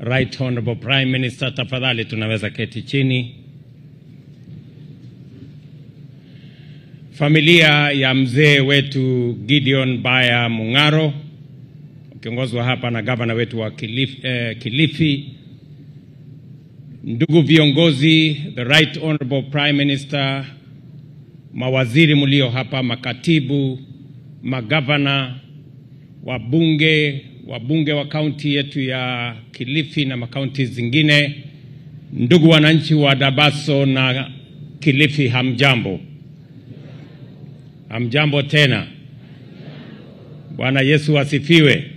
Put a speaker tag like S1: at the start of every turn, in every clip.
S1: Right Honorable Prime Minister, tafadhali tunaweza keti chini. Familia ya mzee wetu Gideon Baya Mung'aro, ukiongozwa hapa na gavana wetu wa Kilifi, ndugu viongozi, the Right Honorable Prime Minister, mawaziri mlio hapa, makatibu, magavana, wabunge wa kaunti yetu ya Kilifi na makaunti zingine, ndugu wananchi wa Dabaso na Kilifi, hamjambo. Hamjambo tena. Bwana Yesu asifiwe.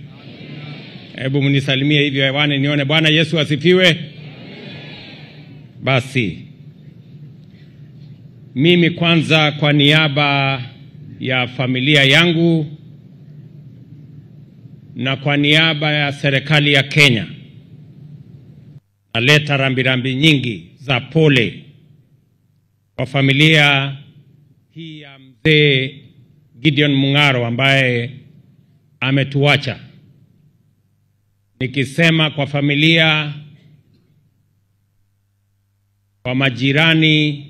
S1: Hebu mnisalimie hivyo hewani nione. Bwana Yesu asifiwe. Basi mimi kwanza kwa niaba ya familia yangu na kwa niaba ya serikali ya Kenya naleta rambirambi nyingi za pole kwa familia hii ya mzee Gideon Mung'aro ambaye ametuacha. Nikisema kwa familia, kwa majirani,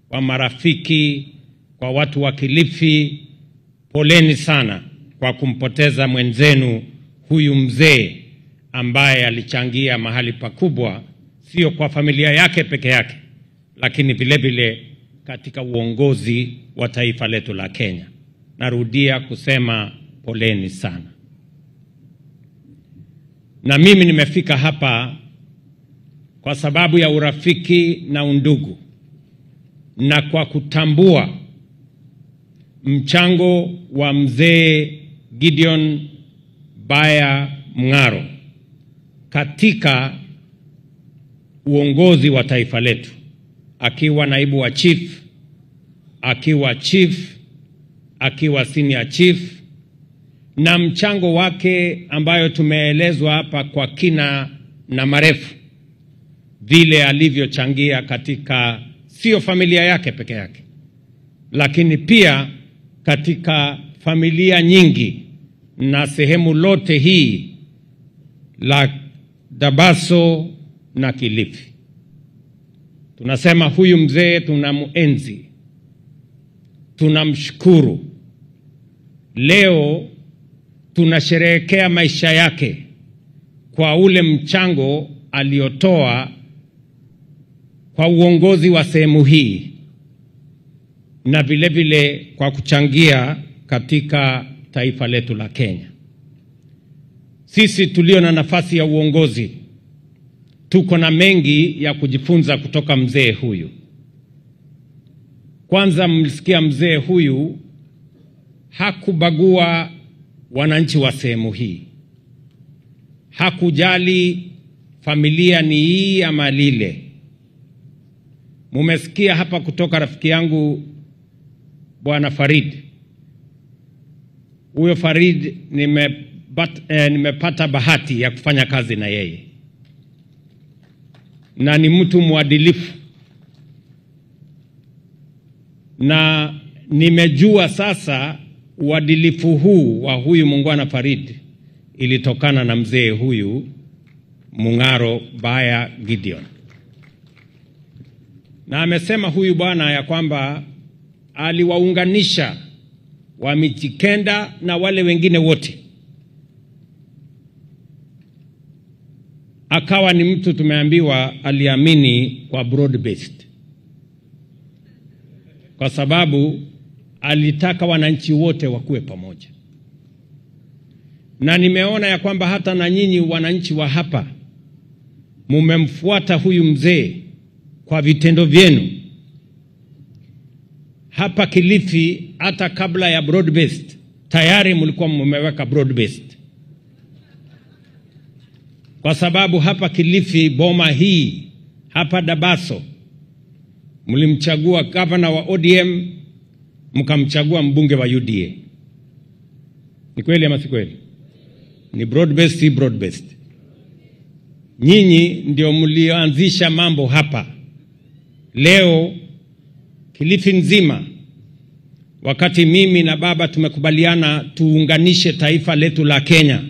S1: kwa marafiki, kwa watu wa Kilifi, poleni sana kwa kumpoteza mwenzenu huyu mzee ambaye alichangia mahali pakubwa, sio kwa familia yake peke yake, lakini vile vile katika uongozi wa taifa letu la Kenya. Narudia kusema poleni sana. Na mimi nimefika hapa kwa sababu ya urafiki na undugu, na kwa kutambua mchango wa mzee Gideon Baya Mung'aro katika uongozi wa taifa letu, akiwa naibu wa chief, akiwa chief, akiwa senior chief, na mchango wake ambayo tumeelezwa hapa kwa kina na marefu, vile alivyochangia katika sio familia yake peke yake, lakini pia katika familia nyingi na sehemu lote hii la Dabaso na Kilifi. Tunasema huyu mzee tunamuenzi, tunamshukuru. Leo tunasherehekea maisha yake kwa ule mchango aliotoa kwa uongozi wa sehemu hii, na vile vile kwa kuchangia katika taifa letu la Kenya. Sisi tulio na nafasi ya uongozi tuko na mengi ya kujifunza kutoka mzee huyu. Kwanza, mlisikia mzee huyu hakubagua wananchi wa sehemu hii. Hakujali familia ni hii ama lile. Mumesikia hapa kutoka rafiki yangu Bwana Farid. Huyo Farid nimepata bahati ya kufanya kazi na yeye, na ni mtu mwadilifu, na nimejua sasa uadilifu huu wa huyu Mungwana Farid ilitokana na mzee huyu Mung'aro Baya Gideon. Na amesema huyu bwana ya kwamba aliwaunganisha wa Mijikenda na wale wengine wote. Akawa ni mtu tumeambiwa aliamini kwa broad based, kwa sababu alitaka wananchi wote wakuwe pamoja. Na nimeona ya kwamba hata na nyinyi wananchi wa hapa mumemfuata huyu mzee kwa vitendo vyenu. Hapa Kilifi hata kabla ya broad based tayari mlikuwa mmeweka broad based, kwa sababu hapa Kilifi, boma hii hapa Dabaso, mlimchagua gavana wa ODM, mkamchagua mbunge wa UDA. Ni kweli ama si kweli? Ni broad based, si broad based? Nyinyi ndio mlioanzisha mambo hapa. Leo Kilifi nzima, wakati mimi na baba tumekubaliana tuunganishe taifa letu la Kenya,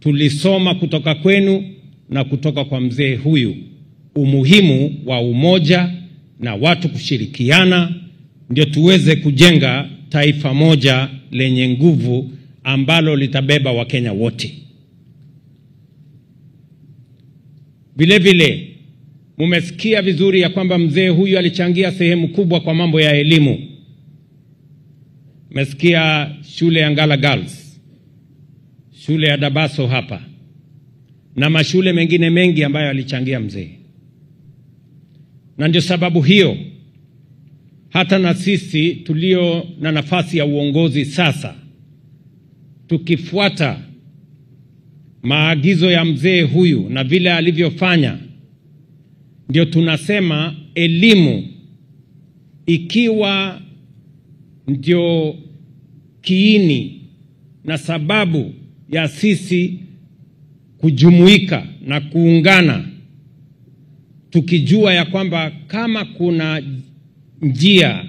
S1: tulisoma kutoka kwenu, na kutoka kwa mzee huyu umuhimu wa umoja na watu kushirikiana, ndio tuweze kujenga taifa moja lenye nguvu ambalo litabeba Wakenya wote. Vile vile mumesikia vizuri ya kwamba mzee huyu alichangia sehemu kubwa kwa mambo ya elimu. Mesikia shule ya Ngala Girls, shule ya Dabaso hapa, na mashule mengine mengi ambayo alichangia mzee. Na ndio sababu hiyo hata na sisi tulio na nafasi ya uongozi sasa, tukifuata maagizo ya mzee huyu na vile alivyofanya, ndio tunasema elimu ikiwa ndio kiini na sababu ya sisi kujumuika na kuungana, tukijua ya kwamba kama kuna njia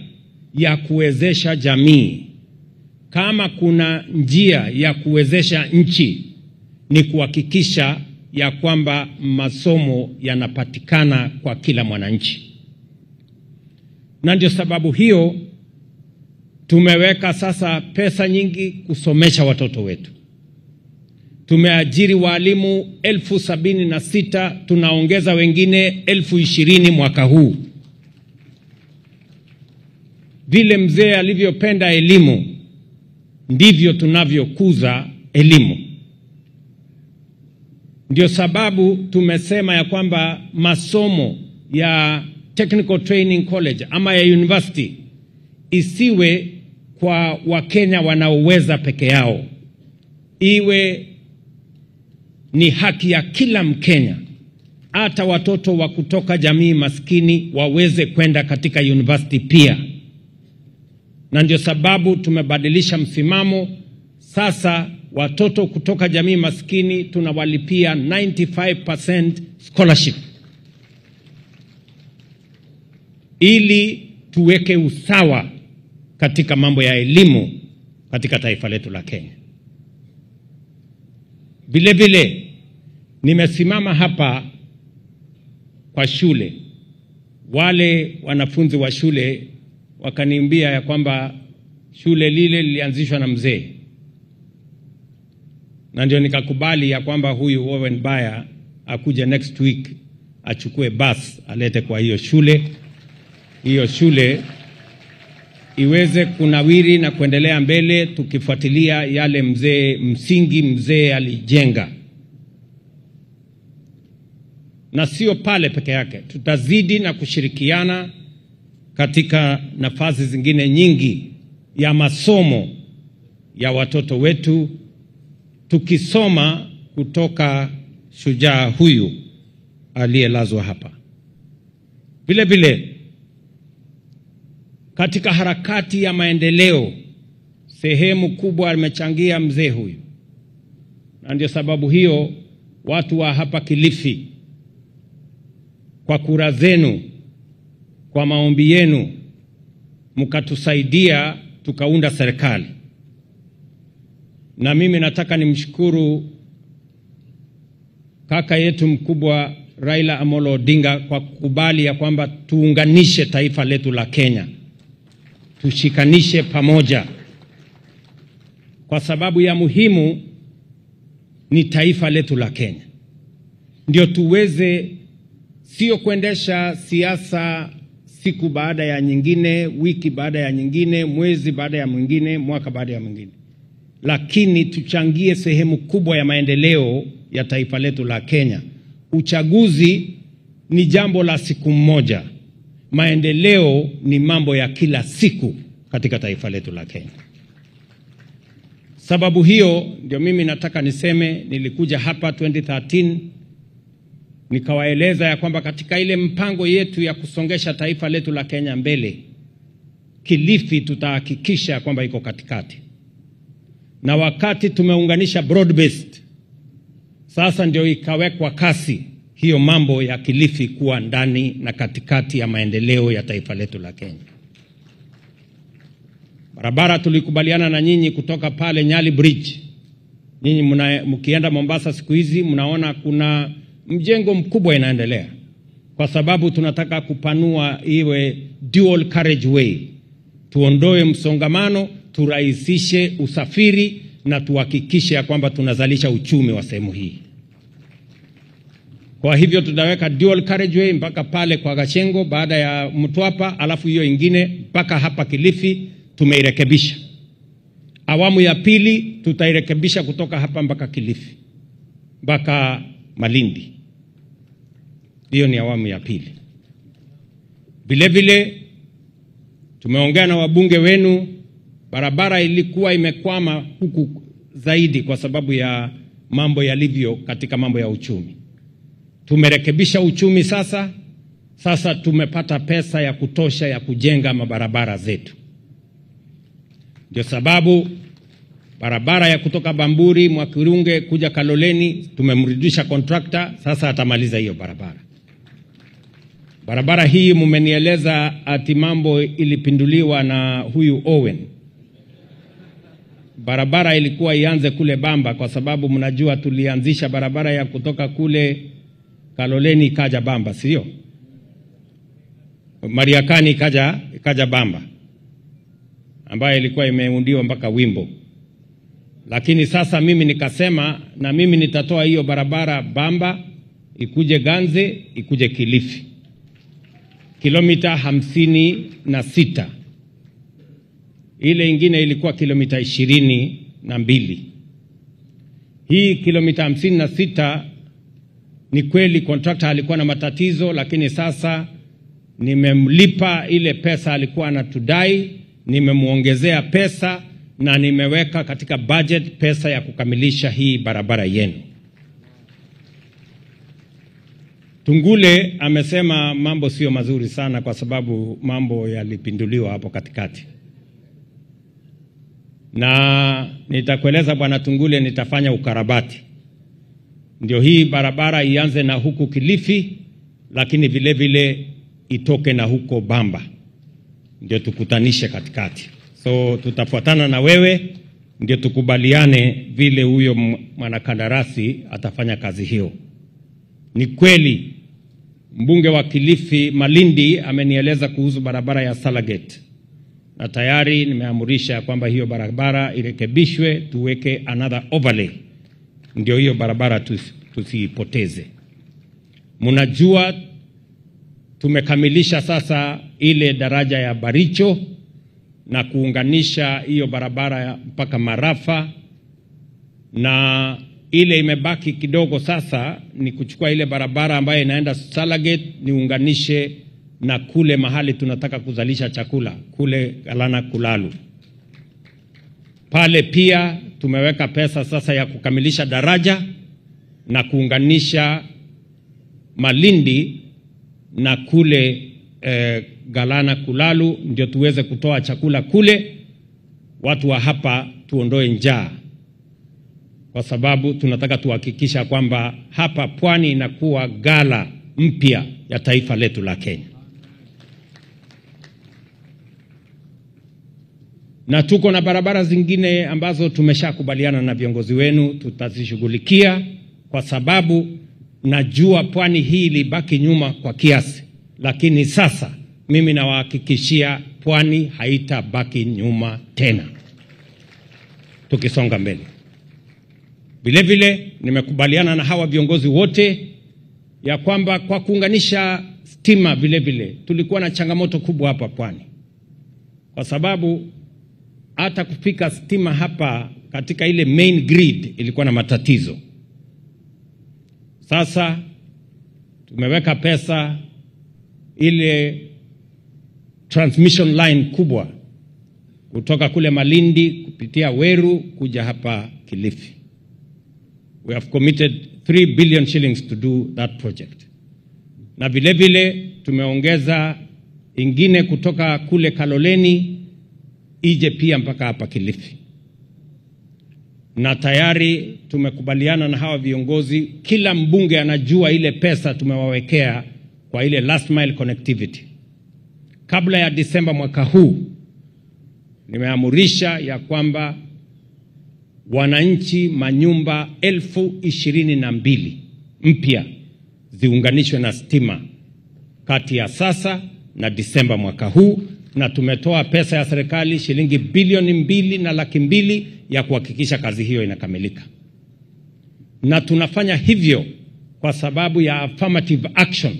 S1: ya kuwezesha jamii, kama kuna njia ya kuwezesha nchi, ni kuhakikisha ya kwamba masomo yanapatikana kwa kila mwananchi. Na ndio sababu hiyo tumeweka sasa pesa nyingi kusomesha watoto wetu. Tumeajiri walimu 76,000, tunaongeza wengine 20,000 mwaka huu. Vile mzee alivyopenda elimu, ndivyo tunavyokuza elimu. Ndio sababu tumesema ya kwamba masomo ya Technical Training College ama ya university isiwe kwa Wakenya wanaoweza peke yao, iwe ni haki ya kila Mkenya, hata watoto wa kutoka jamii maskini waweze kwenda katika university pia. Na ndio sababu tumebadilisha msimamo. Sasa watoto kutoka jamii maskini tunawalipia 95% scholarship, ili tuweke usawa katika mambo ya elimu katika taifa letu la Kenya. Vile vile nimesimama hapa kwa shule. Wale wanafunzi wa shule wakaniambia ya kwamba shule lile lilianzishwa na mzee, na ndio nikakubali ya kwamba huyu Owen Baya akuje next week achukue bus alete kwa hiyo shule iweze kunawiri na kuendelea mbele, tukifuatilia yale mzee alijenga. Na sio pale peke yake, tutazidi na kushirikiana katika nafasi zingine nyingi ya masomo ya watoto wetu, tukisoma kutoka shujaa huyu aliyelazwa hapa. Vile vile katika harakati ya maendeleo, sehemu kubwa amechangia mzee huyu. Na ndio sababu hiyo watu wa hapa Kilifi, kwa kura zenu, kwa maombi yenu, mkatusaidia tukaunda serikali. Na mimi nataka nimshukuru kaka yetu mkubwa Raila Amolo Odinga kwa kukubali ya kwamba tuunganishe taifa letu la Kenya, tushikanishe pamoja, kwa sababu ya muhimu ni taifa letu la Kenya. Ndio tuweze sio kuendesha siasa siku baada ya nyingine, wiki baada ya nyingine, mwezi baada ya mwingine, mwaka baada ya mwingine, lakini tuchangie sehemu kubwa ya maendeleo ya taifa letu la Kenya. Uchaguzi ni jambo la siku moja, maendeleo ni mambo ya kila siku katika taifa letu la Kenya. Sababu hiyo ndio mimi nataka niseme, nilikuja hapa 2013 nikawaeleza ya kwamba katika ile mpango yetu ya kusongesha taifa letu la Kenya mbele, Kilifi tutahakikisha kwamba iko katikati. Na wakati tumeunganisha broad based, sasa ndio ikawekwa kasi hiyo mambo ya Kilifi kuwa ndani na katikati ya maendeleo ya taifa letu la Kenya. Barabara tulikubaliana na nyinyi kutoka pale Nyali Bridge. Nyinyi mkienda Mombasa siku hizi mnaona kuna mjengo mkubwa inaendelea, kwa sababu tunataka kupanua iwe dual carriageway, tuondoe msongamano, turahisishe usafiri na tuhakikishe ya kwamba tunazalisha uchumi wa sehemu hii. Kwa hivyo tutaweka dual carriageway mpaka pale kwa Gachengo baada ya Mtwapa, alafu hiyo ingine mpaka hapa Kilifi tumeirekebisha. Awamu ya pili tutairekebisha kutoka hapa mpaka Kilifi mpaka Malindi. Hiyo ni awamu ya pili. Vile vile tumeongea na wabunge wenu, barabara ilikuwa imekwama huku zaidi kwa sababu ya mambo yalivyo katika mambo ya uchumi. Tumerekebisha uchumi sasa. Sasa tumepata pesa ya kutosha ya kujenga mabarabara zetu. Ndio sababu barabara ya kutoka Bamburi Mwakirunge kuja Kaloleni tumemrudisha contractor, sasa atamaliza hiyo barabara. Barabara hii mumenieleza ati mambo ilipinduliwa na huyu Owen. Barabara ilikuwa ianze kule Bamba, kwa sababu mnajua tulianzisha barabara ya kutoka kule Kaloleni ikaja Bamba, sio? Mariakani ikaja Bamba, ambayo ilikuwa imeundiwa mpaka Wimbo. Lakini sasa mimi nikasema na mimi nitatoa hiyo barabara Bamba ikuje Ganze ikuje Kilifi, kilomita 56. Ile ingine ilikuwa kilomita 22. Hii kilomita 56 ni kweli contractor alikuwa na matatizo, lakini sasa nimemlipa ile pesa alikuwa anatudai, nimemuongezea pesa na nimeweka katika budget pesa ya kukamilisha hii barabara yenu. Tungule amesema mambo sio mazuri sana kwa sababu mambo yalipinduliwa hapo katikati. Na nitakueleza Bwana Tungule, nitafanya ukarabati. Ndio hii barabara ianze na huku Kilifi, lakini vile vile itoke na huko Bamba. Ndio tukutanishe katikati. So tutafuatana na wewe ndio tukubaliane vile huyo mwanakandarasi atafanya kazi hiyo. Ni kweli mbunge wa Kilifi Malindi amenieleza kuhusu barabara ya Salagate, na tayari nimeamurisha kwamba hiyo barabara irekebishwe, tuweke another overlay ndio hiyo barabara tusiipoteze. Mnajua tumekamilisha sasa ile daraja ya Baricho na kuunganisha hiyo barabara mpaka Marafa, na ile imebaki kidogo sasa ni kuchukua ile barabara ambayo inaenda Salagate niunganishe na kule mahali tunataka kuzalisha chakula kule Galana Kulalu. Pale pia tumeweka pesa sasa ya kukamilisha daraja na kuunganisha Malindi na kule Galana Kulalu, ndio tuweze kutoa chakula kule, watu wa hapa tuondoe njaa, kwa sababu tunataka tuhakikisha kwamba hapa pwani inakuwa gala mpya ya taifa letu la Kenya. Na tuko na barabara zingine ambazo tumeshakubaliana na viongozi wenu tutazishughulikia, kwa sababu najua pwani hii ilibaki nyuma kwa kiasi, lakini sasa mimi nawahakikishia pwani haitabaki nyuma tena tukisonga mbele. Vile vile nimekubaliana na hawa viongozi wote ya kwamba kwa kuunganisha stima vile vile tulikuwa na changamoto kubwa hapa pwani, kwa sababu hata kufika stima hapa katika ile main grid ilikuwa na matatizo. Sasa tumeweka pesa ile transmission line kubwa kutoka kule Malindi kupitia Weru kuja hapa Kilifi. We have committed 3 billion shillings to do that project. Na vile vile tumeongeza ingine kutoka kule Kaloleni ije pia mpaka hapa Kilifi. Na tayari tumekubaliana na hawa viongozi, kila mbunge anajua ile pesa tumewawekea kwa ile last mile connectivity. Kabla ya Disemba mwaka huu nimeamurisha ya kwamba wananchi manyumba 22,000 mpya ziunganishwe na stima kati ya sasa na Disemba mwaka huu, na tumetoa pesa ya serikali shilingi bilioni 2.2 ya kuhakikisha kazi hiyo inakamilika. Na tunafanya hivyo kwa sababu ya affirmative action,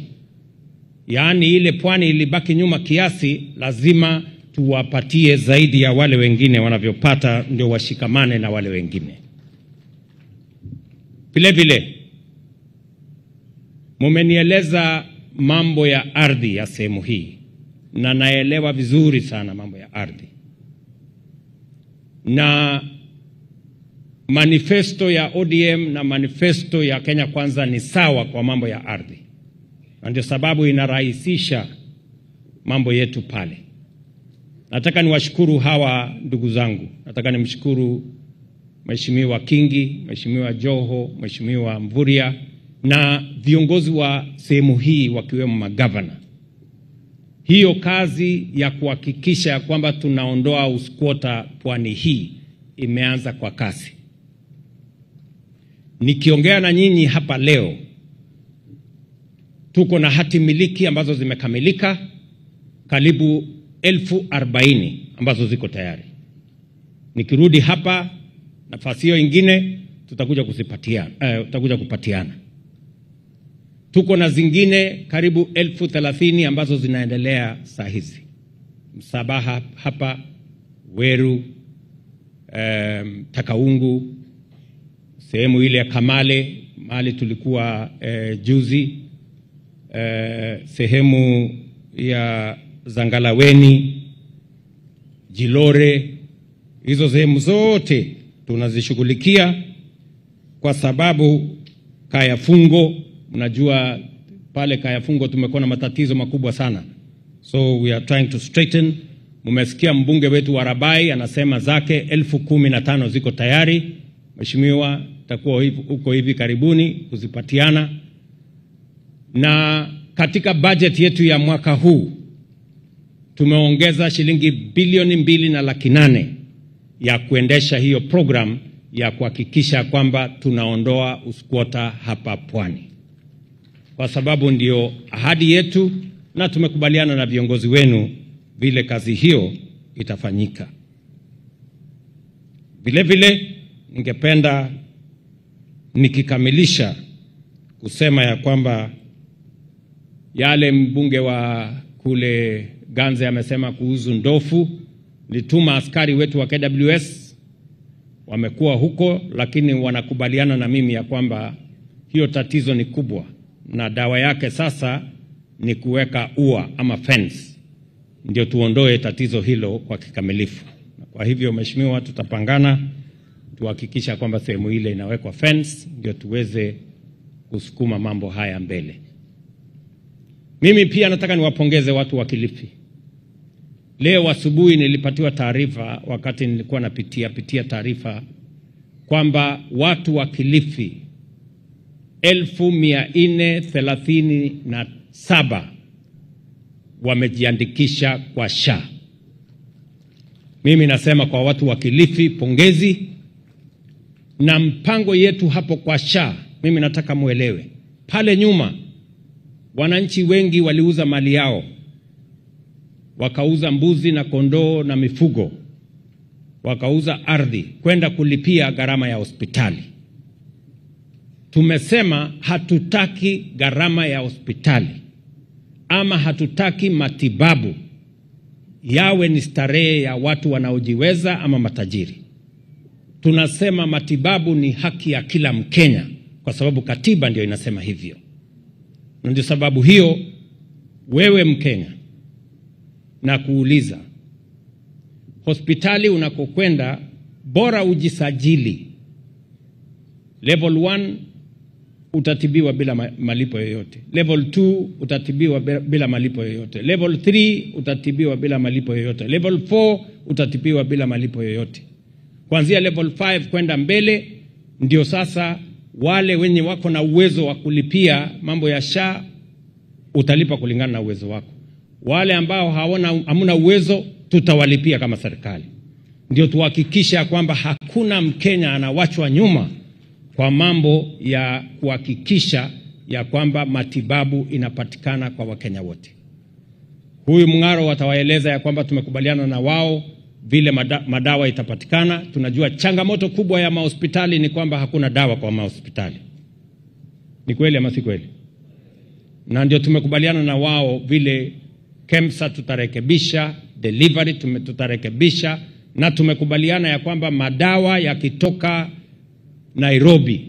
S1: yaani ile pwani ilibaki nyuma kiasi, lazima tuwapatie zaidi ya wale wengine wanavyopata, ndio washikamane na wale wengine. Vile vile mumenieleza mambo ya ardhi ya sehemu hii, na naelewa vizuri sana mambo ya ardhi, na manifesto ya ODM na manifesto ya Kenya Kwanza ni sawa kwa mambo ya ardhi, na ndio sababu inarahisisha mambo yetu pale. Nataka niwashukuru hawa ndugu zangu. Nataka nimshukuru Mheshimiwa Kingi, Mheshimiwa Joho, Mheshimiwa Mvurya na viongozi wa sehemu hii wakiwemo magavana. Hiyo kazi ya kuhakikisha kwamba tunaondoa uskwota pwani hii imeanza kwa kasi. Nikiongea na nyinyi hapa leo, tuko na hati miliki ambazo zimekamilika karibu 40,000 ambazo ziko tayari. Nikirudi hapa nafasi hiyo ingine tutakuja kupatiana. Tuko na zingine karibu 30,000 ambazo zinaendelea saa hizi. Msabaha hapa, Weru, Takaungu, sehemu ile ya Kamale, mahali tulikuwa juzi, sehemu ya Zangalaweni, Jilore, hizo sehemu zote tunazishughulikia kwa sababu Kayafungo, mnajua pale Kayafungo tumekuwa na matatizo makubwa sana. So we are trying to straighten. Mumesikia mbunge wetu wa Rabai anasema zake 15,000 ziko tayari. Mheshimiwa, takuwa huko hivi karibuni kuzipatiana. Na katika budget yetu ya mwaka huu tumeongeza shilingi bilioni 2.8 ya kuendesha hiyo program ya kuhakikisha kwamba tunaondoa uskwota hapa pwani, kwa sababu ndio ahadi yetu, na tumekubaliana na viongozi wenu vile kazi hiyo itafanyika. Vile vile ningependa nikikamilisha kusema ya kwamba yale mbunge wa kule Ganze amesema kuhusu Ndofu, nituma askari wetu wa KWS wamekuwa huko, lakini wanakubaliana na mimi ya kwamba hiyo tatizo ni kubwa, na dawa yake sasa ni kuweka ua ama fence, ndio tuondoe tatizo hilo kwa kikamilifu. Kwa hivyo Mheshimiwa, tutapangana tuhakikisha kwamba sehemu ile inawekwa fence, ndio tuweze kusukuma mambo haya mbele. Mimi pia nataka niwapongeze watu wa Kilifi. Leo asubuhi nilipatiwa taarifa wakati nilikuwa napitia taarifa kwamba watu wa Kilifi 1437 wamejiandikisha kwa SHA. Mimi nasema kwa watu wa Kilifi pongezi, na mpango yetu hapo kwa SHA, mimi nataka muelewe, pale nyuma wananchi wengi waliuza mali yao, wakauza mbuzi na kondoo na mifugo, wakauza ardhi kwenda kulipia gharama ya hospitali. Tumesema hatutaki gharama ya hospitali ama hatutaki matibabu yawe ni starehe ya watu wanaojiweza ama matajiri. Tunasema matibabu ni haki ya kila Mkenya, kwa sababu katiba ndio inasema hivyo. Na ndio sababu hiyo wewe Mkenya, na kuuliza, hospitali unakokwenda bora ujisajili. Level 1 utatibiwa bila malipo yoyote. Level 2 utatibiwa bila malipo yoyote. Level 3 utatibiwa bila malipo yoyote. Level 4 utatibiwa bila malipo yoyote. Kuanzia level 5 kwenda mbele ndio sasa wale wenye wako na uwezo wa kulipia mambo ya SHA utalipa kulingana na uwezo wako. Wale ambao hamuna uwezo tutawalipia kama serikali. Ndio tuhakikisha kwamba hakuna Mkenya anawachwa nyuma kwa mambo ya kuhakikisha ya kwamba matibabu inapatikana kwa Wakenya wote. Huyu Mng'aro watawaeleza ya kwamba tumekubaliana na wao vile madawa itapatikana. Tunajua changamoto kubwa ya mahospitali ni kwamba hakuna dawa kwa mahospitali. Ni kweli ama si kweli? Na ndio tumekubaliana na wao vile KEMSA tutarekebisha, delivery tutarekebisha, na tumekubaliana ya kwamba madawa yakitoka Nairobi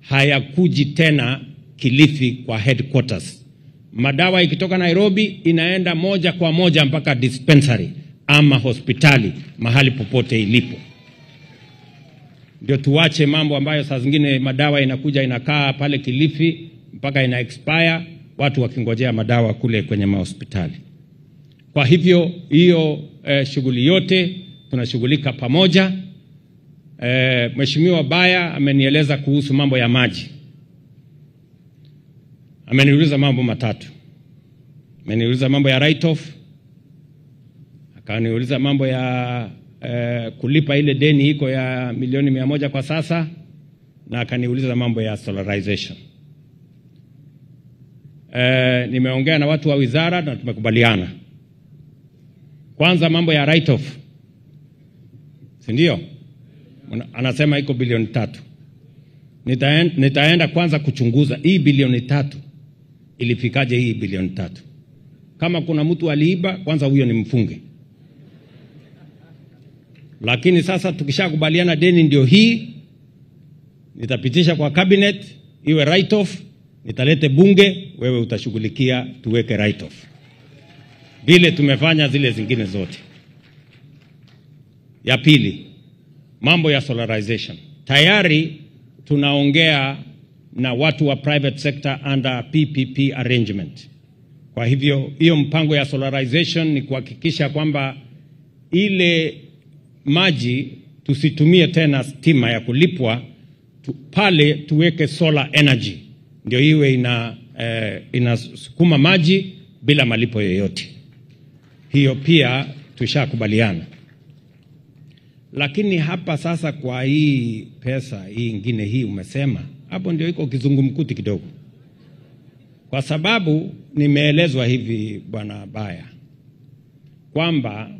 S1: hayakuji tena Kilifi kwa headquarters. Madawa ikitoka Nairobi inaenda moja kwa moja mpaka dispensary ama hospitali mahali popote ilipo. Ndio tuache mambo ambayo saa zingine madawa inakuja inakaa pale Kilifi mpaka ina expire, watu wakingojea madawa kule kwenye mahospitali. Kwa hivyo hiyo shughuli yote tunashughulika pamoja. Mheshimiwa Baya amenieleza kuhusu mambo ya maji. Ameniuliza mambo matatu. Ameniuliza mambo ya write off, akaniuliza mambo ya kulipa ile deni iko ya milioni 100 kwa sasa, na akaniuliza mambo ya solarization. Nimeongea na watu wa wizara na tumekubaliana. Kwanza mambo ya write off, si ndio? Anasema iko bilioni 3. Nitaenda kwanza kuchunguza hii bilioni 3 ilifikaje hii bilioni 3. Kama kuna mtu aliiba, kwanza huyo ni mfunge. Lakini sasa tukishakubaliana deni ndio hii, nitapitisha kwa cabinet iwe write off, nitalete bunge, wewe utashughulikia tuweke write off. Vile tumefanya zile zingine zote. Ya pili, mambo ya solarization. Tayari tunaongea na watu wa private sector under PPP arrangement. Kwa hivyo hiyo mpango ya solarization ni kuhakikisha kwamba ile maji tusitumie tena stima ya kulipwa, pale tuweke solar energy. Ndio iwe inasukuma maji bila malipo yoyote. Hiyo pia tushakubaliana. Lakini hapa sasa kwa hii pesa hii ingine hii umesema, hapo ndio iko kizungumkuti kidogo. Kwa sababu nimeelezwa hivi Bwana Baya kwamba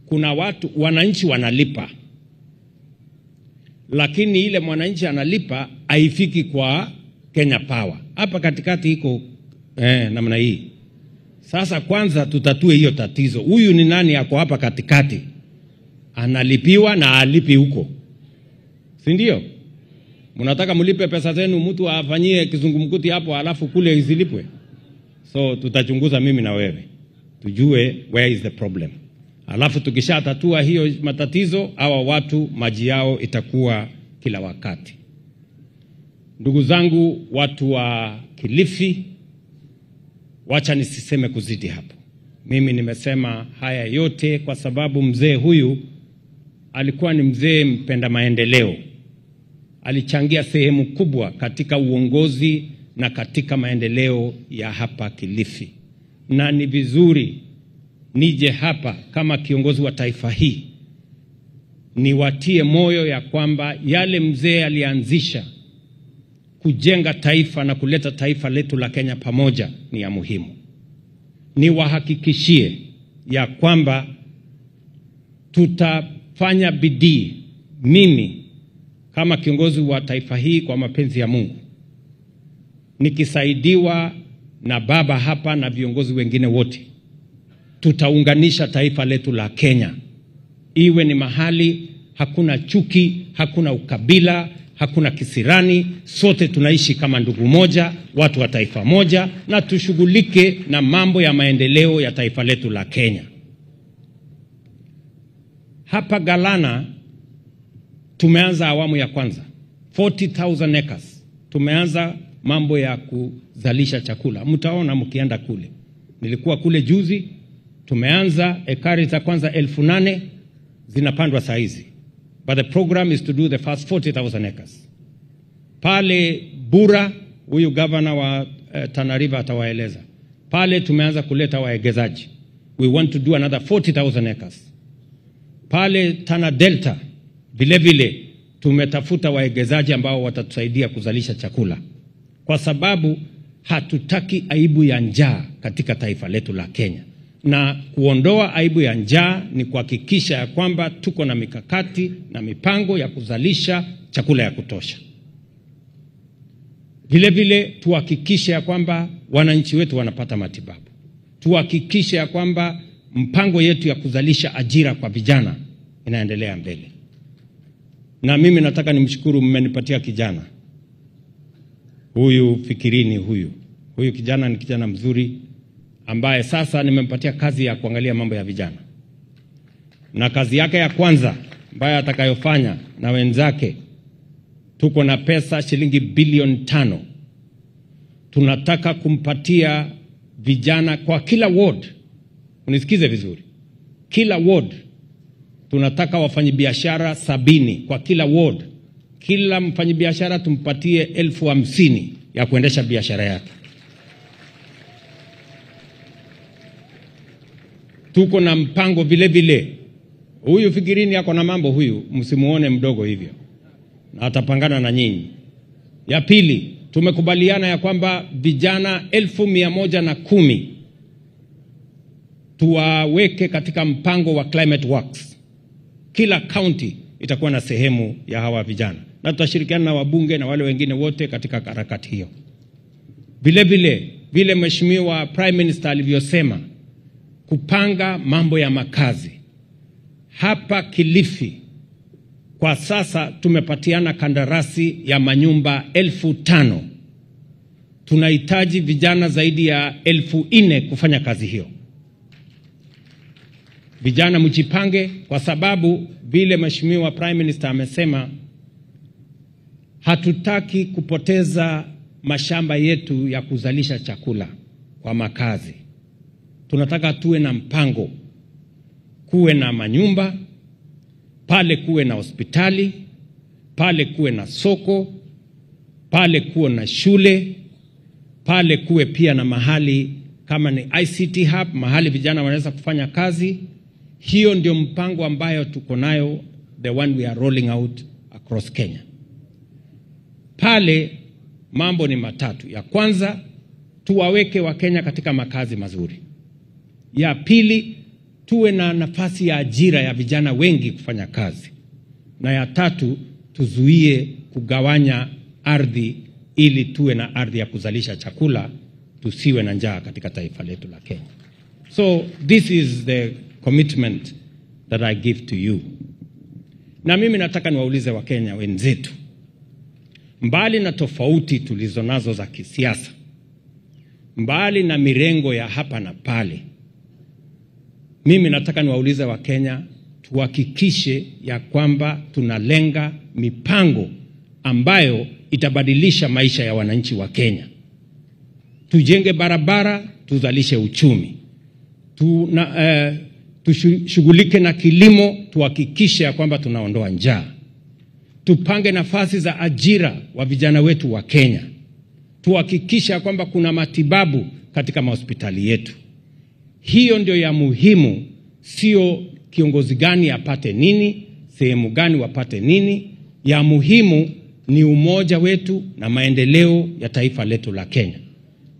S1: kuna wananchi wanalipa, lakini ile mwananchi analipa haifiki kwa Kenya Power. Hapa katikati iko namna hii. Sasa kwanza tutatue hiyo tatizo. Huyu ni nani yako hapa katikati? Analipiwa na alipi huko, si ndio? Mnataka mlipe pesa zenu mtu afanyie kizungumkuti hapo alafu kule izilipwe? So tutachunguza mimi na wewe tujue where is the problem. Alafu tukishatatua hiyo matatizo, hawa watu maji yao itakuwa kila wakati. Ndugu zangu watu wa Kilifi, wacha nisiseme kuzidi hapo. Mimi nimesema haya yote kwa sababu mzee huyu alikuwa ni mzee mpenda maendeleo. Alichangia sehemu kubwa katika uongozi na katika maendeleo ya hapa Kilifi. Na ni vizuri nije hapa kama kiongozi wa taifa hii niwatie moyo ya kwamba yale mzee alianzisha kujenga taifa na kuleta taifa letu la Kenya pamoja ni ya muhimu. Niwahakikishie ya kwamba tutafanya bidii, mimi kama kiongozi wa taifa hii kwa mapenzi ya Mungu, nikisaidiwa na baba hapa na viongozi wengine wote, tutaunganisha taifa letu la Kenya. Iwe ni mahali hakuna chuki, hakuna ukabila, hakuna kisirani, sote tunaishi kama ndugu moja, watu wa taifa moja, na tushughulike na mambo ya maendeleo ya taifa letu la Kenya. Hapa Galana tumeanza awamu ya kwanza, 40,000 acres. Tumeanza mambo ya kuzalisha chakula. Mtaona mkienda kule. Nilikuwa kule juzi, tumeanza ekari za kwanza 8,000 zinapandwa saa hizi. But the program is to do the first 40,000 acres. Pale Bura, huyu governor wa Tana River atawaeleza. Pale tumeanza kuleta waegezaji. We want to do another 40,000 acres. Pale Tana Delta, vile vile tumetafuta waegezaji ambao watatusaidia kuzalisha chakula kwa sababu hatutaki aibu ya njaa katika taifa letu la Kenya. Na kuondoa aibu ya njaa ni kuhakikisha ya kwamba tuko na mikakati na mipango ya kuzalisha chakula ya kutosha. Vile vile tuhakikishe ya kwamba wananchi wetu wanapata matibabu. Tuhakikishe ya kwamba mpango yetu ya kuzalisha ajira kwa vijana inaendelea mbele. Na mimi nataka nimshukuru, mmenipatia kijana huyu Fikirini. Huyu kijana ni kijana mzuri ambaye sasa nimempatia kazi ya kuangalia mambo ya vijana. Na kazi yake ya kwanza ambayo atakayofanya na wenzake, tuko na pesa shilingi bilioni 5. Tunataka kumpatia vijana kwa kila ward. Unisikize vizuri. Kila ward tunataka wafanyabiashara 70 kwa kila ward. Kila mfanyabiashara tumpatie 50,000 ya kuendesha biashara yake. Tuko na mpango vile vile. Huyu Fikirini yako na mambo, huyu msimuone mdogo hivyo, na atapangana na nyinyi. Ya pili, tumekubaliana ya kwamba vijana 110,000 tuwaweke katika mpango wa Climate Works. Kila county itakuwa na sehemu ya hawa vijana, na tutashirikiana na wabunge na wale wengine wote katika harakati hiyo. Vile Mheshimiwa Prime Minister alivyosema, kupanga mambo ya makazi. Hapa Kilifi kwa sasa tumepatiana kandarasi ya manyumba 5,000. Tunahitaji vijana zaidi ya 4,000 kufanya kazi hiyo. Vijana mjipange, kwa sababu vile Mheshimiwa Prime Minister amesema, hatutaki kupoteza mashamba yetu ya kuzalisha chakula kwa makazi. Tunataka tuwe na mpango, kuwe na manyumba, pale kuwe na hospitali, pale kuwe na soko, pale kuwe na shule, pale kuwe pia na mahali kama ni ICT hub, mahali vijana wanaweza kufanya kazi. Hiyo ndio mpango ambayo tuko nayo, the one we are rolling out across Kenya. Pale mambo ni matatu. Ya kwanza, tuwaweke Wakenya katika makazi mazuri. Ya pili, tuwe na nafasi ya ajira ya vijana wengi kufanya kazi. Na ya tatu, tuzuie kugawanya ardhi ili tuwe na ardhi ya kuzalisha chakula, tusiwe na njaa katika taifa letu la Kenya. So this is the commitment that I give to you. Na mimi nataka niwaulize Wakenya wenzetu, mbali na tofauti tulizonazo za kisiasa, mbali na mirengo ya hapa na pale, mimi nataka niwaulize Wakenya, tuhakikishe ya kwamba tunalenga mipango ambayo itabadilisha maisha ya wananchi wa Kenya. Tujenge barabara, tuzalishe uchumi. Tushughulike na kilimo, tuhakikishe ya kwamba tunaondoa njaa. Tupange nafasi za ajira wa vijana wetu wa Kenya. Tuhakikishe ya kwamba kuna matibabu katika mahospitali yetu. Hiyo ndio ya muhimu, sio kiongozi gani apate nini, sehemu gani wapate nini. Ya muhimu ni umoja wetu na maendeleo ya taifa letu la Kenya.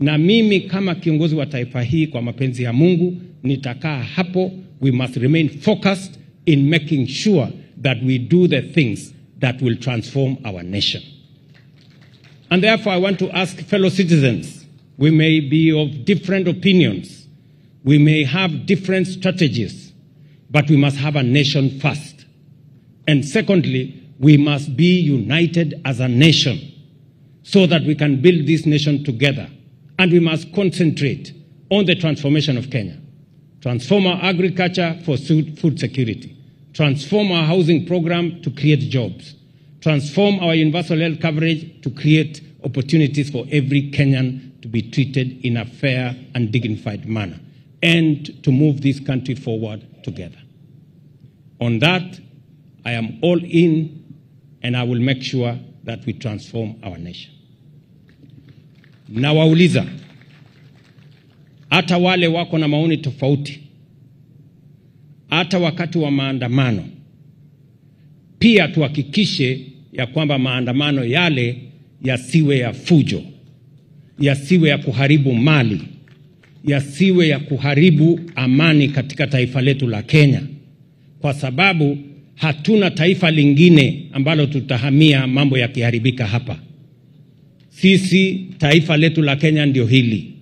S1: Na mimi kama kiongozi wa taifa hii, kwa mapenzi ya Mungu, nitakaa hapo. We must remain focused in making sure that we do the things that will transform our nation. And therefore I want to ask fellow citizens, we may be of different opinions, we may have different strategies, but we must have a nation first. And secondly, we must be united as a nation so that we can build this nation together. And we must concentrate on the transformation of Kenya. Transform our agriculture for food security. Transform our housing program to create jobs. Transform our universal health coverage to create opportunities for every Kenyan to be treated in a fair and dignified manner, and to move this country forward together. On that, I am all in, and I will make sure that we transform our nation. Nawauliza, hata wale wako na maoni tofauti, hata wakati wa maandamano, pia tuhakikishe ya kwamba maandamano yale yasiwe ya fujo, yasiwe ya kuharibu mali, yasiwe ya kuharibu amani katika taifa letu la Kenya, kwa sababu hatuna taifa lingine ambalo tutahamia mambo yakiharibika hapa. Sisi taifa letu la Kenya ndio hili,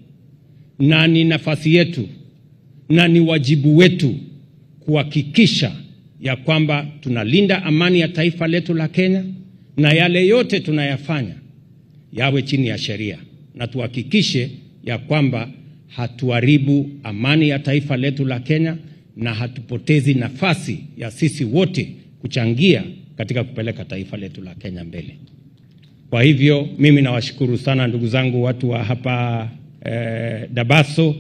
S1: na ni nafasi yetu na ni wajibu wetu kuhakikisha ya kwamba tunalinda amani ya taifa letu la Kenya, na yale yote tunayafanya yawe chini ya sheria, na tuhakikishe ya kwamba hatuharibu amani ya taifa letu la Kenya na hatupotezi nafasi ya sisi wote kuchangia katika kupeleka taifa letu la Kenya mbele. Kwa hivyo mimi nawashukuru sana ndugu zangu, watu wa hapa Dabaso,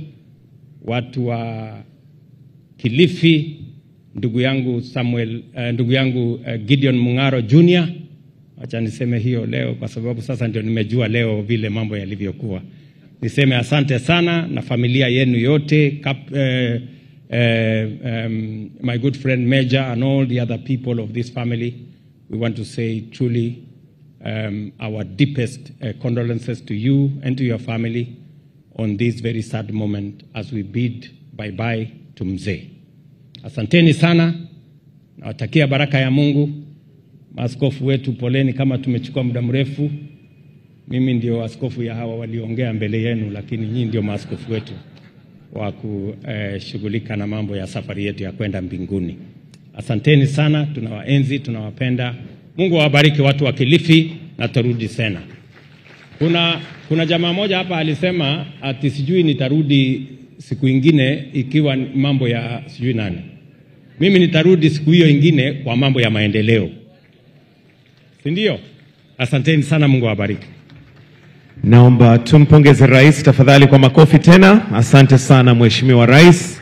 S1: watu wa Kilifi, ndugu yangu Samuel, ndugu yangu Gideon Mungaro Junior. Acha niseme hiyo leo kwa sababu sasa ndio nimejua leo vile mambo yalivyokuwa. Niseme asante sana na familia yenu yote, my good friend Major and all the other people of this family. We want to say truly our deepest condolences to you and to your family on this very sad moment as we bid bye-bye to mzee. Asanteni sana, nawatakia baraka ya Mungu. Maaskofu wetu poleni kama tumechukua muda mrefu. Mimi ndio askofu ya hawa waliongea mbele yenu, lakini nyinyi ndio maaskofu wetu wa kushughulika na mambo ya safari yetu ya kwenda mbinguni. Asanteni sana, tunawaenzi, tunawapenda. Mungu awabariki watu wa Kilifi na turudi tena. Kuna jamaa moja hapa alisema ati sijui nitarudi siku ingine ikiwa mambo ya sijui nani. Mimi nitarudi siku hiyo ingine kwa mambo ya maendeleo. Si ndio? Asanteni sana, Mungu awabariki.
S2: Naomba tumpongeze Rais tafadhali kwa makofi tena. Asante sana Mheshimiwa Rais.